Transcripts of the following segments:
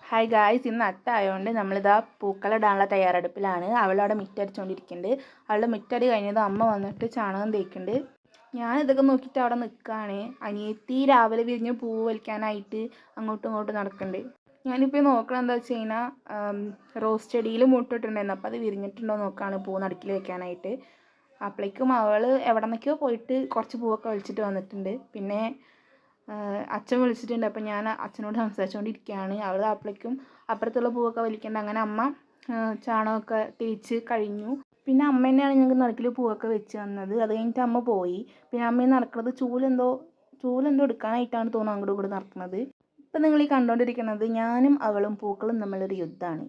Hi guys, ഇന്ന് അത്തായതുകൊണ്ട് നമ്മളിതാ പൂക്കളിടാനുള്ള തയ്യാറെടുപ്പിലാണ്. അവളവിടെ മിറ്റടിച്ചുകൊണ്ടിരിക്കുന്നുണ്ട്. അവളുടെ മിറ്റടി കഴിഞ്ഞത് അമ്മ വന്നിട്ട് ചാണകം തേക്കുന്നുണ്ട്. ഞാനിതൊക്കെ നോക്കിയിട്ട് അവിടെ നിൽക്കുകയാണ്. അനിയത്തി രാവിലെ വിരിഞ്ഞ് പൂവ് വലിക്കാനായിട്ട് അങ്ങോട്ടും ഇങ്ങോട്ടും നടക്കുന്നുണ്ട്. ഞാനിപ്പോൾ നോക്കണം എന്താ വെച്ച് കഴിഞ്ഞാൽ റോസ് ചെടിയിൽ മുട്ടിട്ടുണ്ടായിരുന്നു. അപ്പോൾ അത് വിരിഞ്ഞിട്ടുണ്ടോ നോക്കുകയാണ് പൂ നടുക്കിൽ വെക്കാനായിട്ട്. അപ്പോഴേക്കും അവൾ എവിടെ നിന്നൊക്കെയോ പോയിട്ട് കുറച്ച് പൂവൊക്കെ വലിച്ചിട്ട് വന്നിട്ടുണ്ട്. പിന്നെ അച്ഛൻ വിളിച്ചിട്ടുണ്ട്. അപ്പം ഞാൻ അച്ഛനോട് സംസാരിച്ചുകൊണ്ടിരിക്കുകയാണ്. അവൾ അപ്പോഴേക്കും അപ്പുറത്തുള്ള പൂവൊക്കെ വലിക്കേണ്ട. അങ്ങനെ അമ്മ ചാണകമൊക്കെ തേച്ച് കഴിഞ്ഞു. പിന്നെ അമ്മ തന്നെയാണ് ഞങ്ങൾക്ക് നടുക്കിൽ പൂവൊക്കെ വെച്ച് തന്നത്. അത് കഴിഞ്ഞിട്ട് അമ്മ പോയി. പിന്നെ അമ്മ നടക്കുന്നത് ചൂലെന്തോ എടുക്കാനായിട്ടാണ് തോന്നുന്നു അങ്ങോട്ടും ഇങ്ങോട്ടും നടക്കുന്നത്. ഇപ്പം നിങ്ങൾ ഈ കണ്ടുകൊണ്ടിരിക്കുന്നത് ഞാനും അവളും പൂക്കളും തമ്മിലൊരു യുദ്ധമാണ്.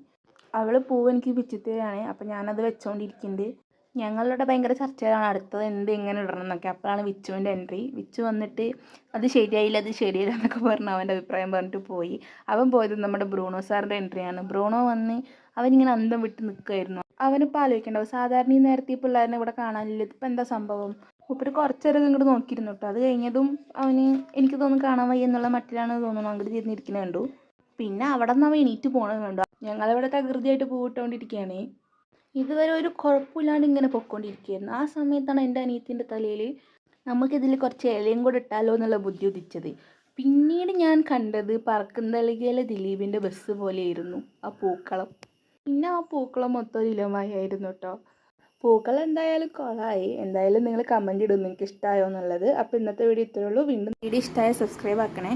അവൾ പൂവ് എനിക്ക് പിച്ചിത്തരാണ്. അപ്പം ഞാനത് വെച്ചുകൊണ്ടിരിക്കുന്നുണ്ട്. ഞങ്ങളുടെ ഭയങ്കര ചർച്ചയാണ് അടുത്തത് എങ്ങനെ ഇടണം എന്നൊക്കെ. അപ്പോഴാണ് വിച്ചുവിൻ്റെ എൻട്രി. വിച്ചു വന്നിട്ട് അത് ശരിയായില്ല എന്നൊക്കെ പറഞ്ഞ് അവൻ്റെ അഭിപ്രായം പറഞ്ഞിട്ട് പോയി. അവൻ പോയത് നമ്മുടെ ബ്രൂണോ സാറിൻ്റെ എൻട്രിയാണ്. ബ്രൂണോ വന്ന് അവനിങ്ങനെ അന്തം വിട്ട് നിൽക്കുമായിരുന്നു. അവനിപ്പോൾ ആലോചിക്കേണ്ടാവും, സാധാരണ ഈ നേരത്തെ ഈ പിള്ളേരെ ഇവിടെ കാണാനില്ല, ഇതിപ്പോൾ എന്താ സംഭവം. മൂപ്പര് കുറച്ചേരം ഇങ്ങോട്ട് നോക്കിയിരുന്നു കേട്ടോ. അത് കഴിഞ്ഞതും അവന് എനിക്ക് തോന്നുന്നു കാണാൻ വയ്യ എന്നുള്ള മട്ടിലാണ് തോന്നുന്നു അങ്ങോട്ട് തിരിഞ്ഞിരിക്കുന്നത് കണ്ടു. പിന്നെ അവിടെ നിന്ന് അവൻ എണീറ്റ് പോകണത് കണ്ടു. ഞങ്ങളിവിടെ തകൃതിയായിട്ട് പൂവിട്ടുകൊണ്ടിരിക്കുകയാണ്. ഇതുവരെ ഒരു കുഴപ്പമില്ലാണ്ട് ഇങ്ങനെ പൊയ്ക്കൊണ്ടിരിക്കുകയായിരുന്നു. ആ സമയത്താണ് എൻ്റെ അനിയത്തിൻ്റെ തലയിൽ നമുക്കിതിൽ കുറച്ച് ഇലയും കൂടെ ഇട്ടാലോ എന്നുള്ള ബുദ്ധി ഉദിച്ചത്. പിന്നീട് ഞാൻ കണ്ടത് പറക്കുന്തളികയിലെ ദിലീപിൻ്റെ ബസ് പോലെയായിരുന്നു ആ പൂക്കളം. പിന്നെ ആ പൂക്കളം മൊത്തം ഒരു ഇലമായിരുന്നു കേട്ടോ. പൂക്കളം എന്തായാലും കൊളായി. എന്തായാലും നിങ്ങൾ കമൻറ്റ് ഇടും നിങ്ങൾക്ക് ഇഷ്ടമായോ എന്നുള്ളത്. അപ്പോൾ ഇന്നത്തെ വീഡിയോ ഇത്രയേ ഉള്ളൂ. വീണ്ടും വീഡിയോ ഇഷ്ടമായ സബ്സ്ക്രൈബ് ആക്കണേ.